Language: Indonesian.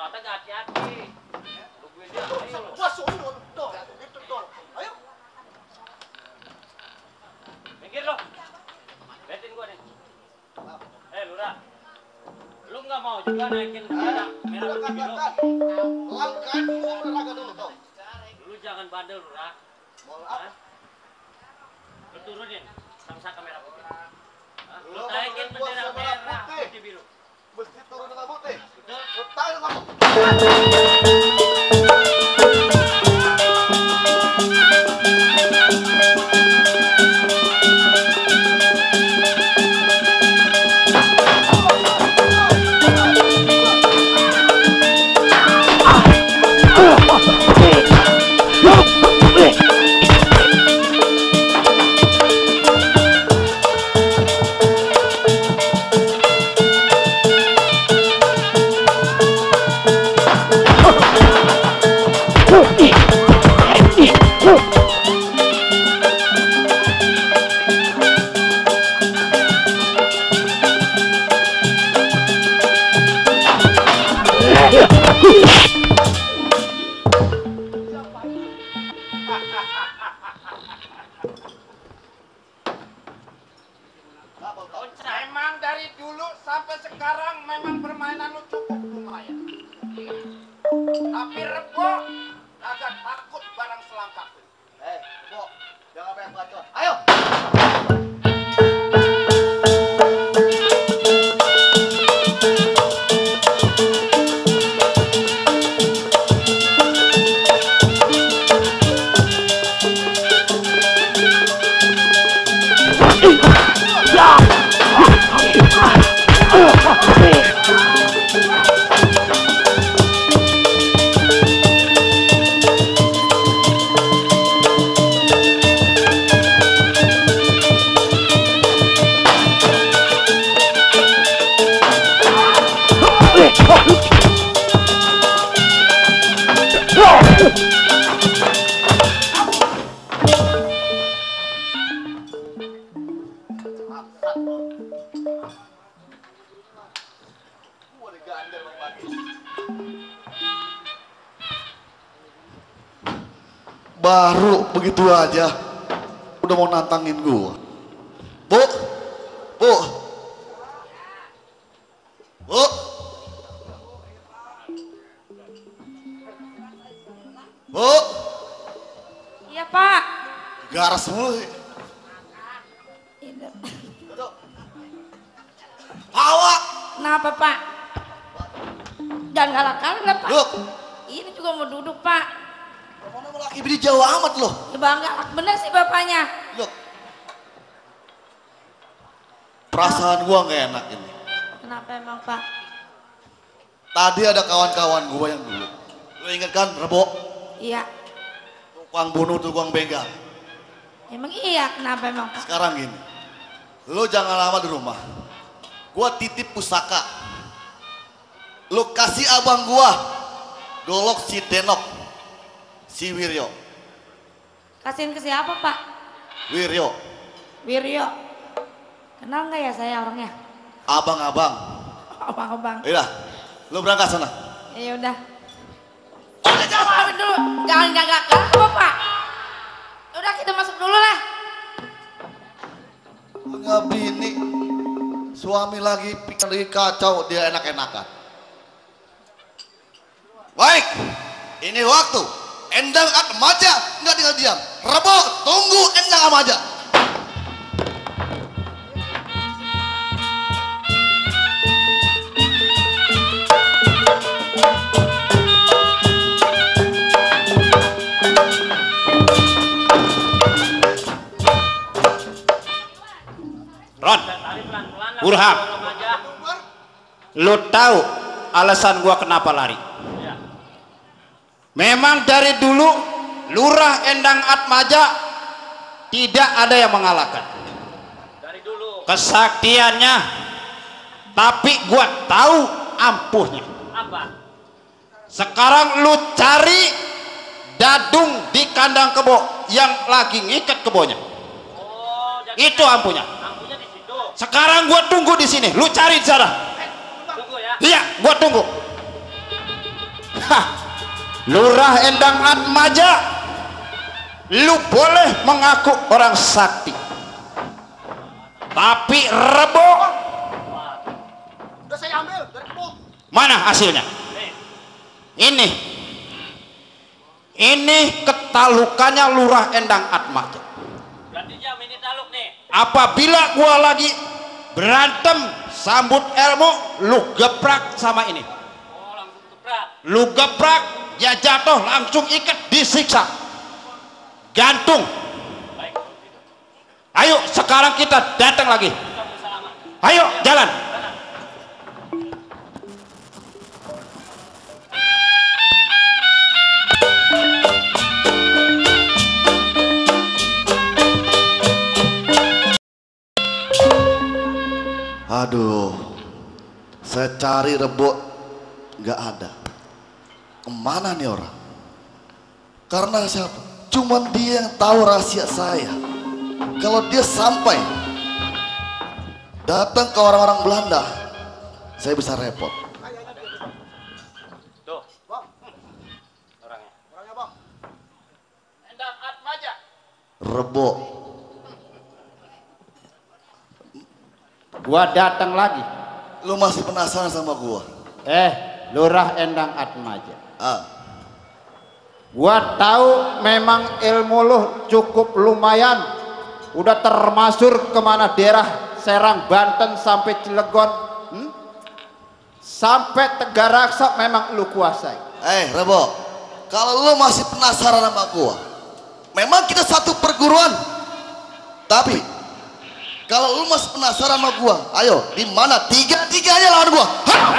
lewatnya gak hati-hati. Tungguin dia. Ayo. Gua suruh dong. Itu dong. Ayo. Minggir lo. Liatin gua nih. Lurah. Lu nggak mau juga naikin bendera merah putih biru? Langkain dulu olahraga dulu dong. Lu jangan bandel, Lurah. Mau apa? Lu turunin sang-saka merah putih. Lu Lu naikin mau bendera merah merah putih. putih biru. Mesti turun dengan putih. Betul? Lu tahu kamu. Memang dari dulu sampai sekarang memang permainan lu cukup lumayan. Tapi Rebo agak takut barang selangkah. Bo, jangan banyak bacot. Ayo. Baru begitu aja udah mau nantangin gua. Bu, bu, bu, bu. Iya Pak. Garas mulu sih. Hawa. Kenapa Pak? Jangan galak-galak Pak. Loh, Ini juga mau duduk Pak. mana mau laki bini jauh amat loh. Ya Bang galak bener sih bapaknya. Loh. Perasaan gua nggak enak ini. Kenapa emang Pak? Tadi ada kawan-kawan gua yang dulu. Lu inget kan, Rebo? Iya. Tukang bunuh, tukang begal. Emang iya kenapa emang Pak? Sekarang gini, lu jangan lama di rumah. Gua titip pusaka. Lu kasih abang gua golok si Denok, si Wiryo. Kasihin ke siapa Pak? Wiryo, Wiryo. Kenal nggak ya saya orangnya? abang-abang. Abang-abang. Iya, lu berangkat sana. Ya udah. Udah jangan pamit dulu. Jangan galak apa Pak? Udah kita masuk dulu lah. Punya bini, suami lagi pikir lagi kacau, dia enak-enakan. Baik, ini waktu. Endang Atmaja nggak tinggal diam. Rebo, tunggu Endang Atmaja. Ron, Burhan, lu tahu alasan gua kenapa lari? Memang dari dulu Lurah Endang Atmaja tidak ada yang mengalahkan. Dari dulu. Kesaktiannya, tapi gua tahu ampuhnya. Apa? Sekarang lu cari dadung di kandang kebo yang lagi ngikat kebonya. Oh, jadi Itu ampuhnya. ampunya di situ. Sekarang gua tunggu di sini. Lu cari di sana. Tunggu ya. Iya, gua tunggu. Lurah Endang Atmaja, lu boleh mengaku orang sakti, tapi Rebo Udah saya ambil dari kebun. mana hasilnya? Ini ketalukannya Lurah Endang Atmaja. Berarti jam ini taluk nih. Apabila gua lagi berantem sambut ilmu, lu geprak sama ini, Oh, langsung keprak. lu geprak, ya jatuh langsung ikat, disiksa, gantung. Baik, kalau gitu. Ayo sekarang kita datang lagi, Kita bersalaman. ayo jalan. Aduh, saya cari Rebo nggak ada. Kemana nih orang? Karena siapa? Cuman dia yang tahu rahasia saya. Kalau dia sampai datang ke orang-orang Belanda, saya bisa repot. Tuh. Orangnya. Orangnya bang. Endang Atmaja. Rebo, Gua datang lagi. lu masih penasaran sama gua? Lurah Endang Atmaja, Ah, gua tahu memang ilmu lu cukup lumayan, udah termasuk kemana daerah Serang, Banten sampai Cilegon, sampai Tegaraksa memang lu kuasai. Rebo, kalau lu masih penasaran sama gua, memang kita satu perguruan. Tapi kalau lu masih penasaran sama gua, ayo, di mana tiga-tiganya lawan gua? Hah?